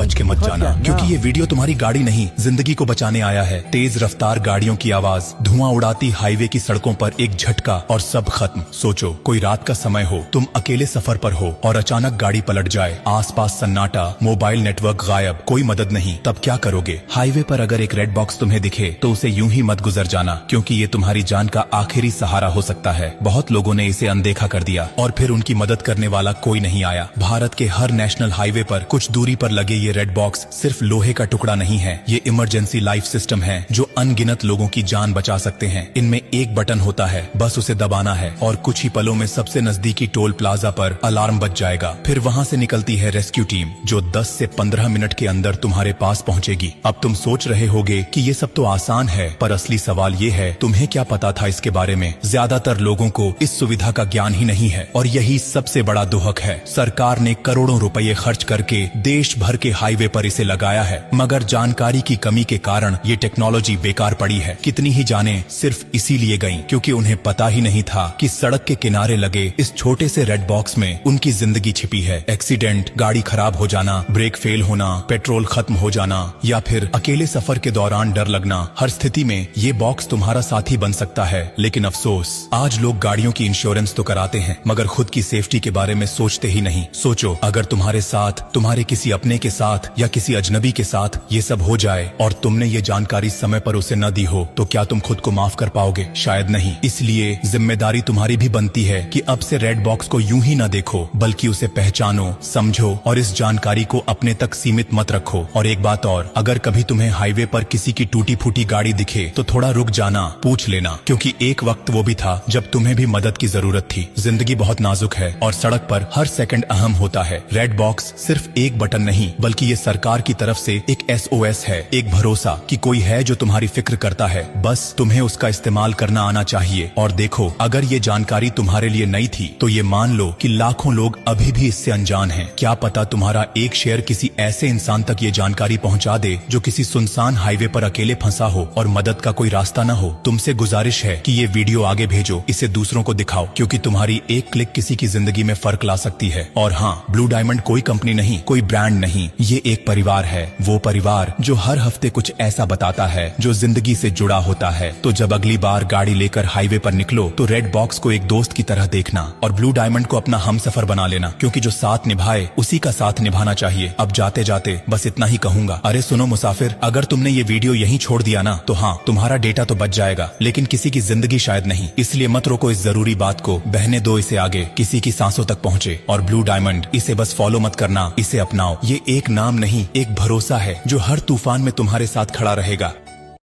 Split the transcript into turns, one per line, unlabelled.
बच के मत जाना, क्योंकि ये वीडियो तुम्हारी गाड़ी नहीं जिंदगी को बचाने आया है। तेज रफ्तार गाड़ियों की आवाज, धुआं उड़ाती हाईवे की सड़कों पर एक झटका और सब खत्म। सोचो कोई रात का समय हो, तुम अकेले सफर पर हो और अचानक गाड़ी पलट जाए, आसपास सन्नाटा, मोबाइल नेटवर्क गायब, कोई मदद नहीं, तब क्या करोगे? हाईवे पर अगर एक रेड बॉक्स तुम्हें दिखे तो उसे यूं ही मत गुजर जाना, क्योंकि ये तुम्हारी जान का आखिरी सहारा हो सकता है। बहुत लोगों ने इसे अनदेखा कर दिया और फिर उनकी मदद करने वाला कोई नहीं आया। भारत के हर नेशनल हाईवे पर कुछ दूरी पर लगे ये रेड बॉक्स सिर्फ लोहे का टुकड़ा नहीं है, ये इमरजेंसी लाइफ सिस्टम है जो अनगिनत लोगों की जान बचा सकते हैं। इनमें एक बटन होता है, बस उसे दबाना है और कुछ ही पलों में सबसे नजदीकी टोल प्लाजा पर अलार्म बज जाएगा। फिर वहाँ से निकलती है रेस्क्यू टीम जो 10 से 15 मिनट के अंदर तुम्हारे पास पहुँचेगी। अब तुम सोच रहे होगे कि ये सब तो आसान है, पर असली सवाल ये है तुम्हें क्या पता था इसके बारे में? ज्यादातर लोगों को इस सुविधा का ज्ञान ही नहीं है और यही सबसे बड़ा दुहक है। सरकार ने करोड़ों रुपए खर्च करके देश भर के हाईवे पर इसे लगाया है, मगर जानकारी की कमी के कारण ये टेक्नोलॉजी बेकार पड़ी है। कितनी ही जानें सिर्फ इसीलिए गईं क्योंकि उन्हें पता ही नहीं था कि सड़क के किनारे लगे इस छोटे से रेड बॉक्स में उनकी जिंदगी छिपी है। एक्सीडेंट, गाड़ी खराब हो जाना, ब्रेक फेल होना, पेट्रोल खत्म हो जाना या फिर अकेले सफर के दौरान डर लगना, हर स्थिति में ये बॉक्स तुम्हारा साथी बन सकता है। लेकिन अफसोस, आज लोग गाड़ियों की इंश्योरेंस तो कराते हैं मगर खुद की सेफ्टी के बारे में सोचते ही नहीं। सोचो अगर तुम्हारे साथ, तुम्हारे किसी अपने के साथ या किसी अजनबी के साथ ये सब हो जाए और तुमने ये जानकारी समय पर उसे न दी हो, तो क्या तुम खुद को माफ कर पाओगे? शायद नहीं। इसलिए जिम्मेदारी तुम्हारी भी बनती है कि अब से रेड बॉक्स को यूं ही न देखो, बल्कि उसे पहचानो, समझो और इस जानकारी को अपने तक सीमित मत रखो। और एक बात और, अगर कभी तुम्हें हाईवे पर किसी की टूटी फूटी गाड़ी दिखे तो थोड़ा रुक जाना, पूछ लेना, क्योंकि एक वक्त वो भी था जब तुम्हें भी मदद की जरूरत थी। जिंदगी बहुत नाजुक है और सड़क पर हर सेकंड अहम होता है। रेड बॉक्स सिर्फ एक बटन नहीं, बल्कि ये सरकार की तरफ से एक SOS है, एक भरोसा कि कोई है जो तुम्हारी फिक्र करता है। बस तुम्हें उसका इस्तेमाल करना आना चाहिए। और देखो, अगर ये जानकारी तुम्हारे लिए नई थी तो ये मान लो कि लाखों लोग अभी भी इससे अनजान हैं। क्या पता तुम्हारा एक शेयर किसी ऐसे इंसान तक ये जानकारी पहुंचा दे जो किसी सुनसान हाईवे पर अकेले फंसा हो और मदद का कोई रास्ता न हो। तुमसे गुजारिश है कि ये वीडियो आगे भेजो, इसे दूसरों को दिखाओ, क्योंकि तुम्हारी एक क्लिक किसी की जिंदगी में फर्क ला सकती है। और हाँ, ब्लू डायमंड कोई कंपनी नहीं, कोई ब्रांड नहीं, ये एक परिवार है। वो परिवार जो हर हफ्ते कुछ ऐसा बताता है जो जिंदगी से जुड़ा होता है। तो जब अगली बार गाड़ी लेकर हाईवे पर निकलो तो रेड बॉक्स को एक दोस्त की तरह देखना और ब्लू डायमंड को अपना हमसफर बना लेना, क्योंकि जो साथ निभाए उसी का साथ निभाना चाहिए। अब जाते जाते बस इतना ही कहूंगा, अरे सुनो मुसाफिर, अगर तुमने ये वीडियो यहीं छोड़ दिया ना तो हाँ, तुम्हारा डेटा तो बच जाएगा, लेकिन किसी की जिंदगी शायद नहीं। इसलिए मत रोको इस जरूरी बात को, बहने दो इसे आगे, किसी की सांसों तक पहुँचे। और ब्लू डायमंड, इसे बस फॉलो मत करना, इसे अपनाओ। ये एक नाम नहीं, एक भरोसा है जो हर तूफान में तुम्हारे साथ खड़ा रहेगा।